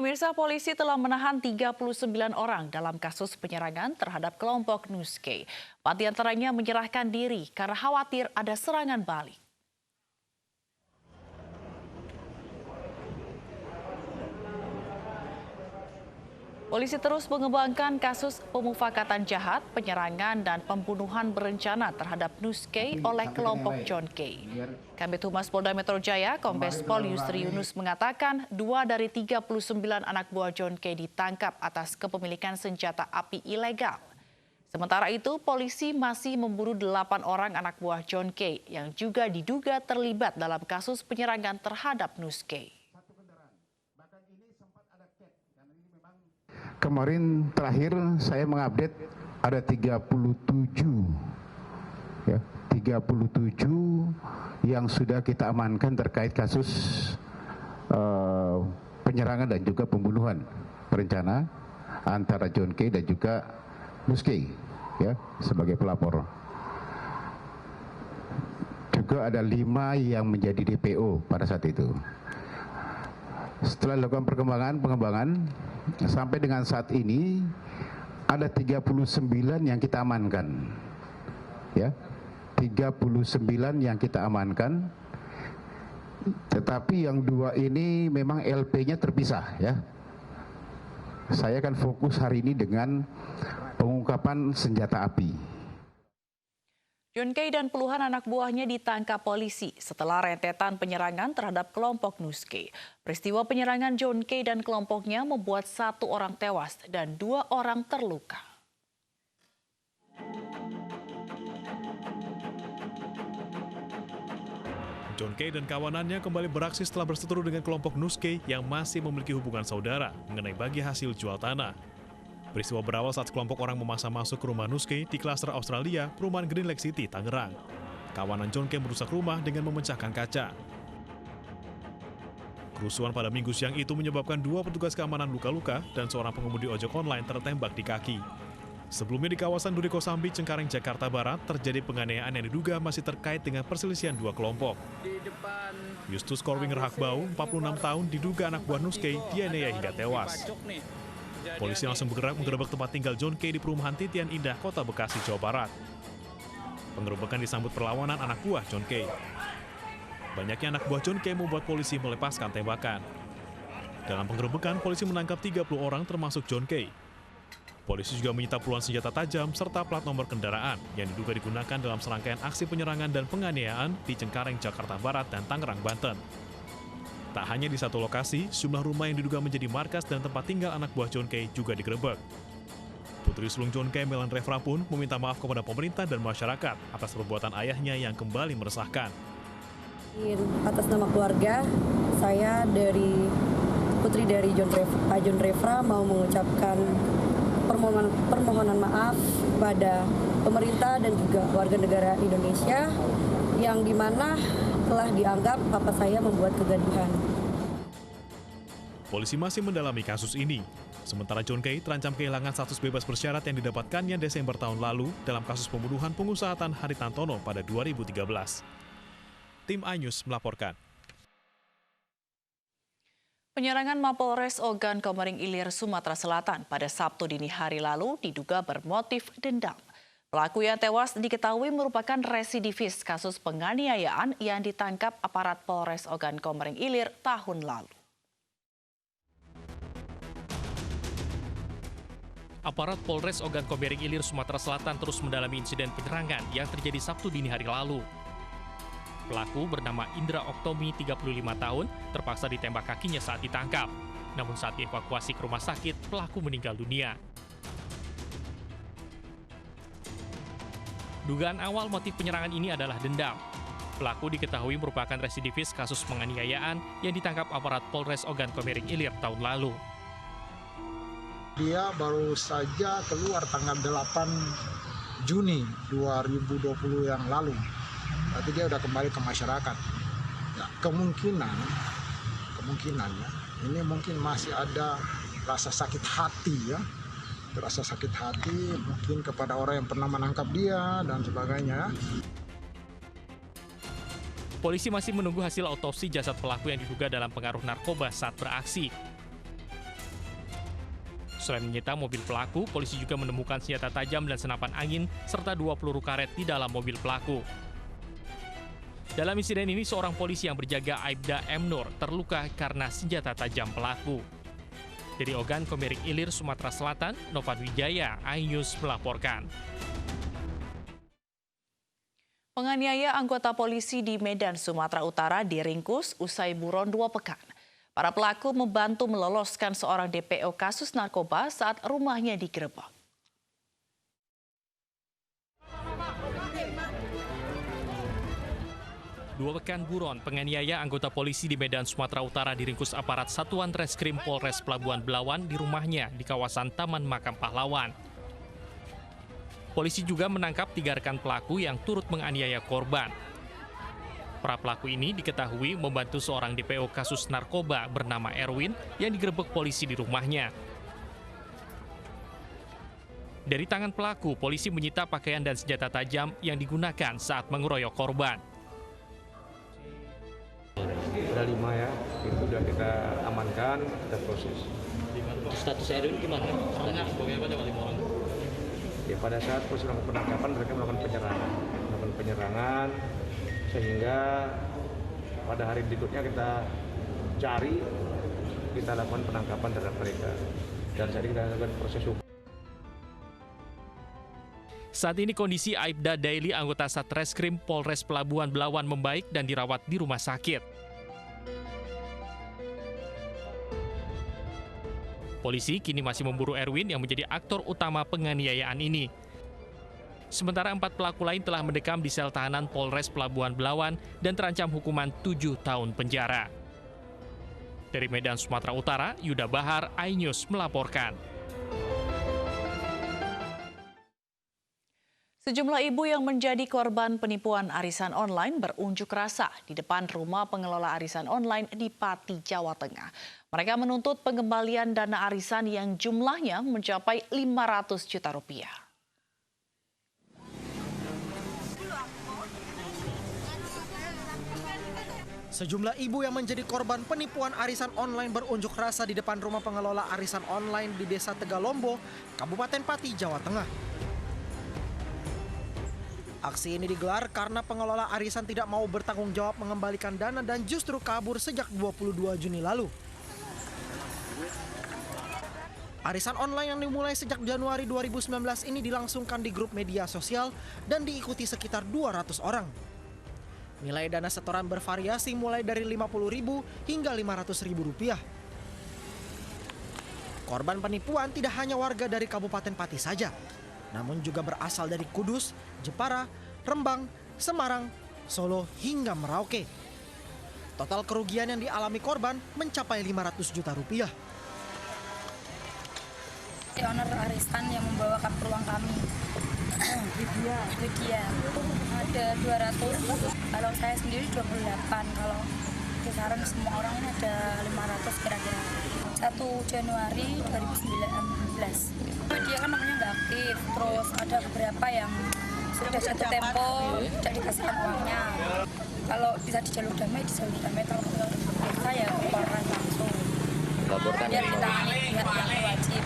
Pemirsa, polisi telah menahan 39 orang dalam kasus penyerangan terhadap kelompok Nuskay. 4 diantaranya menyerahkan diri karena khawatir ada serangan balik. Polisi terus mengembangkan kasus pemufakatan jahat, penyerangan, dan pembunuhan berencana terhadap Nuskay oleh kelompok John Kay. Kabid Humas Polda Metro Jaya, Kombes Pol Yusri Yunus mengatakan 2 dari 39 anak buah John Kay ditangkap atas kepemilikan senjata api ilegal. Sementara itu, polisi masih memburu 8 orang anak buah John Kay yang juga diduga terlibat dalam kasus penyerangan terhadap Nuskay. Kemarin terakhir saya mengupdate ada 37 yang sudah kita amankan terkait kasus penyerangan dan juga pembunuhan berencana antara John Kay dan juga Nuskay sebagai pelapor. Juga ada 5 yang menjadi DPO pada saat itu. Setelah dilakukan pengembangan sampai dengan saat ini ada 39 yang kita amankan. 39 yang kita amankan. Tetapi yang 2 ini memang LP-nya terpisah Saya akan fokus hari ini dengan pengungkapan senjata api. John Kay dan puluhan anak buahnya ditangkap polisi setelah rentetan penyerangan terhadap kelompok Nuskay. Peristiwa penyerangan John Kay dan kelompoknya membuat 1 orang tewas dan 2 orang terluka. John Kay dan kawanannya kembali beraksi setelah berseteru dengan kelompok Nuskay yang masih memiliki hubungan saudara mengenai bagi hasil jual tanah. Peristiwa berawal saat kelompok orang memaksa masuk ke rumah Nuskay di klaster Australia, perumahan Green Lake City, Tangerang. Kawanan John Kay merusak rumah dengan memecahkan kaca. Kerusuhan pada Minggu siang itu menyebabkan 2 petugas keamanan luka-luka dan seorang pengemudi ojek online tertembak di kaki. Sebelumnya di kawasan Duri Kosambi, Cengkareng, Jakarta Barat, terjadi penganiayaan yang diduga masih terkait dengan perselisihan 2 kelompok. Justus Korwinger Hakbau, 46 tahun, diduga anak buah Nuskay dianiaya hingga tewas. Polisi langsung bergerak menggerebek tempat tinggal John Kay di perumahan Titian Indah, Kota Bekasi, Jawa Barat. Penggerebekan disambut perlawanan anak buah John Kay. Banyaknya anak buah John Kay membuat polisi melepaskan tembakan. Dalam penggerebekan, polisi menangkap 30 orang termasuk John Kay. Polisi juga menyita puluhan senjata tajam serta plat nomor kendaraan yang diduga digunakan dalam serangkaian aksi penyerangan dan penganiayaan di Cengkareng, Jakarta Barat dan Tangerang, Banten. Tak hanya di satu lokasi, sejumlah rumah yang diduga menjadi markas dan tempat tinggal anak buah John Kay juga digerebek. Putri sulung John Kay, Melan Refra, pun meminta maaf kepada pemerintah dan masyarakat atas perbuatan ayahnya yang kembali meresahkan. Atas nama keluarga, saya putri dari Pak John Refra mau mengucapkan permohonan maaf pada pemerintah dan juga warga negara Indonesia yang dimana telah dianggap papa saya membuat kegaduhan. Polisi masih mendalami kasus ini. Sementara John Kay terancam kehilangan status bebas bersyarat yang didapatkannya Desember tahun lalu dalam kasus pembunuhan pengusaha Tan Haritantono pada 2013. Tim iNews melaporkan. Penyerangan Mapolres Ogan Komering Ilir, Sumatera Selatan pada Sabtu dini hari lalu diduga bermotif dendam. Pelaku yang tewas diketahui merupakan residivis kasus penganiayaan yang ditangkap aparat Polres Ogan Komering Ilir tahun lalu. Aparat Polres Ogan Komering Ilir, Sumatera Selatan terus mendalami insiden penyerangan yang terjadi Sabtu dini hari lalu. Pelaku bernama Indra Oktomi, 35 tahun, terpaksa ditembak kakinya saat ditangkap. Namun saat dievakuasi ke rumah sakit, pelaku meninggal dunia. Dugaan awal motif penyerangan ini adalah dendam. Pelaku diketahui merupakan residivis kasus penganiayaan yang ditangkap aparat Polres Ogan Komering Ilir tahun lalu. Dia baru saja keluar tanggal 8 Juni 2020 yang lalu. Berarti dia udah kembali ke masyarakat. Ya, kemungkinan ya, ini mungkin masih ada rasa sakit hati ya. Rasa sakit hati mungkin kepada orang yang pernah menangkap dia dan sebagainya. Polisi masih menunggu hasil autopsi jasad pelaku yang diduga dalam pengaruh narkoba saat beraksi. Selain menyita mobil pelaku, polisi juga menemukan senjata tajam dan senapan angin serta 2 peluru karet di dalam mobil pelaku. Dalam insiden ini, seorang polisi yang berjaga Aibda M. Nur terluka karena senjata tajam pelaku. Dari Ogan Komering Ilir, Sumatera Selatan, Novan Wijaya, iNews melaporkan. Penganiaya anggota polisi di Medan, Sumatera Utara diringkus usai buron 2 pekan. Para pelaku membantu meloloskan seorang DPO kasus narkoba saat rumahnya digerebek. Dua pekan buron, penganiaya anggota polisi di Medan, Sumatera Utara diringkus aparat Satuan Reskrim Polres Pelabuhan Belawan di rumahnya di kawasan Taman Makam Pahlawan. Polisi juga menangkap 3 rekan pelaku yang turut menganiaya korban. Para pelaku ini diketahui membantu seorang DPO kasus narkoba bernama Erwin yang digerebek polisi di rumahnya. Dari tangan pelaku, polisi menyita pakaian dan senjata tajam yang digunakan saat mengeroyok korban. Ada 5 ya, itu sudah kita amankan, kita proses. Status Erwin gimana? Sebagai apa dengan 5 orang? Ya, pada saat proses penangkapan mereka melakukan penyerangan, sehingga pada hari berikutnya kita cari, kita lakukan penangkapan terhadap mereka. Dan saat ini kita lakukan proses hukum. Saat ini kondisi Aibda Daily, anggota Satreskrim Polres Pelabuhan Belawan, membaik dan dirawat di rumah sakit. Polisi kini masih memburu Erwin yang menjadi aktor utama penganiayaan ini. Sementara 4 pelaku lain telah mendekam di sel tahanan Polres Pelabuhan Belawan dan terancam hukuman 7 tahun penjara. Dari Medan, Sumatera Utara, Yuda Bahar, iNews melaporkan. Sejumlah ibu yang menjadi korban penipuan arisan online berunjuk rasa di depan rumah pengelola arisan online di Pati, Jawa Tengah. Mereka menuntut pengembalian dana arisan yang jumlahnya mencapai 500 juta rupiah. Sejumlah ibu yang menjadi korban penipuan arisan online berunjuk rasa di depan rumah pengelola arisan online di Desa Tegalombo, Kabupaten Pati, Jawa Tengah. Aksi ini digelar karena pengelola arisan tidak mau bertanggung jawab mengembalikan dana dan justru kabur sejak 22 Juni lalu. Arisan online yang dimulai sejak Januari 2019 ini dilangsungkan di grup media sosial dan diikuti sekitar 200 orang. Nilai dana setoran bervariasi mulai dari Rp50.000 hingga Rp500.000. Korban penipuan tidak hanya warga dari Kabupaten Pati saja, namun juga berasal dari Kudus, Jepara, Rembang, Semarang, Solo, hingga Merauke. Total kerugian yang dialami korban mencapai Rp500 juta. Owner arisan yang membawa ke ruang kami. Dia ada 200, kalau saya sendiri 28, kalau kisaran semua orang ini ada 500 kira-kira. 1 Januari 2019. Dia kan namanya nggak aktif, terus ada beberapa yang sudah jatuh tempo, tidak dikasihkan uangnya. Kalau bisa di jalur damai, kalau bisa ya laporan langsung. Biar ditangani pihak yang wajib.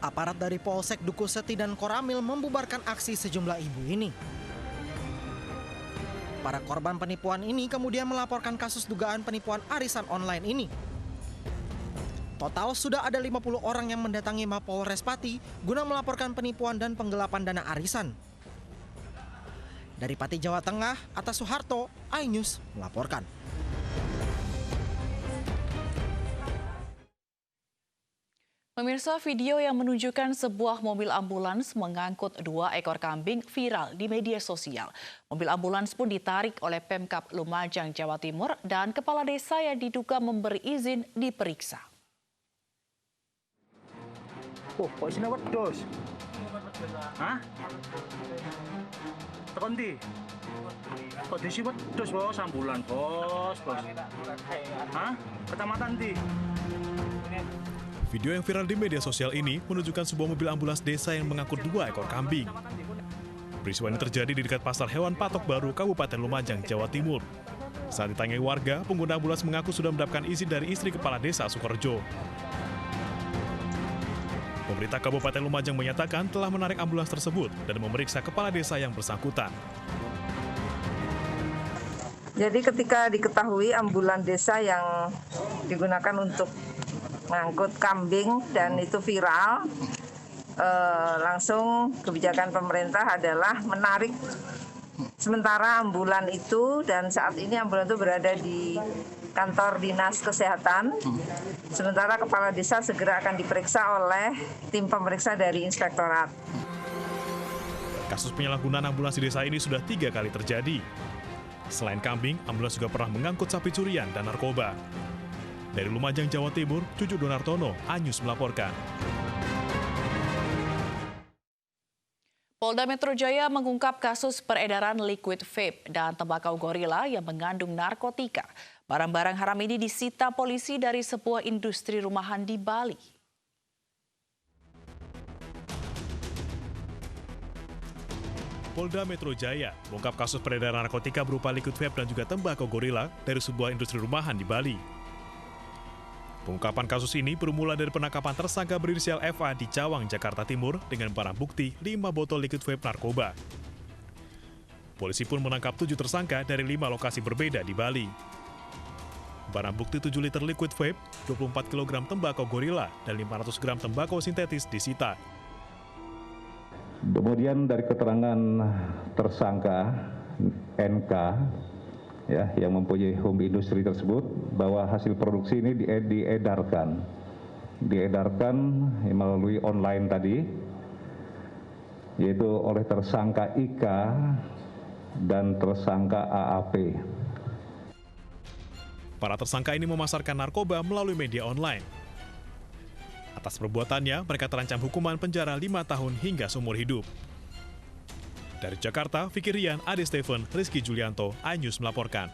Aparat dari Polsek Duku Seti dan Koramil membubarkan aksi sejumlah ibu ini. Para korban penipuan ini kemudian melaporkan kasus dugaan penipuan arisan online ini. Total sudah ada 50 orang yang mendatangi Mapolres Pati guna melaporkan penipuan dan penggelapan dana arisan. Dari Pati, Jawa Tengah, Atta Soeharto, iNews melaporkan. Pemirsa, video yang menunjukkan sebuah mobil ambulans mengangkut 2 ekor kambing viral di media sosial. Mobil ambulans pun ditarik oleh Pemkab Lumajang, Jawa Timur, dan kepala desa yang diduga memberi izin diperiksa. Oh, kok isinya wedhus? Hah? Tekan ndi? Kok diisi wedhus, Bos? Ambulan, Bos. Hah? Kecamatan ndi? Video yang viral di media sosial ini menunjukkan sebuah mobil ambulans desa yang mengangkut 2 ekor kambing. Peristiwa ini terjadi di dekat Pasar Hewan Patok Baru, Kabupaten Lumajang, Jawa Timur. Saat ditanyai warga, pengguna ambulans mengaku sudah mendapatkan izin dari istri Kepala Desa Sukorejo. Pemerintah Kabupaten Lumajang menyatakan telah menarik ambulans tersebut dan memeriksa kepala desa yang bersangkutan. Jadi ketika diketahui ambulans desa yang digunakan untuk mengangkut kambing dan itu viral, langsung kebijakan pemerintah adalah menarik sementara ambulan itu, dan saat ini ambulan itu berada di kantor Dinas Kesehatan. Sementara kepala desa segera akan diperiksa oleh tim pemeriksa dari inspektorat. Kasus penyalahgunaan ambulans di desa ini sudah 3 kali terjadi. Selain kambing, ambulans juga pernah mengangkut sapi curian dan narkoba. Dari Lumajang, Jawa Timur, Cucu Donartono, Anyus melaporkan. Polda Metro Jaya mengungkap kasus peredaran liquid vape dan tembakau gorila yang mengandung narkotika. Barang-barang haram ini disita polisi dari sebuah industri rumahan di Bali. Polda Metro Jaya mengungkap kasus peredaran narkotika berupa liquid vape dan juga tembakau gorila dari sebuah industri rumahan di Bali. Pengungkapan kasus ini bermula dari penangkapan tersangka berinisial FA di Cawang, Jakarta Timur dengan barang bukti 5 botol liquid vape narkoba. Polisi pun menangkap 7 tersangka dari 5 lokasi berbeda di Bali. Barang bukti 7 liter liquid vape, 24 kg tembakau gorila, dan 500 gram tembakau sintetis disita. Kemudian dari keterangan tersangka NK, ya, yang mempunyai home industri tersebut, bahwa hasil produksi ini diedarkan melalui online tadi, yaitu oleh tersangka IK dan tersangka AAP. Para tersangka ini memasarkan narkoba melalui media online. Atas perbuatannya, mereka terancam hukuman penjara 5 tahun hingga seumur hidup. Dari Jakarta, Fikir Rian, Ade Steven, Rizky Julianto, iNews melaporkan.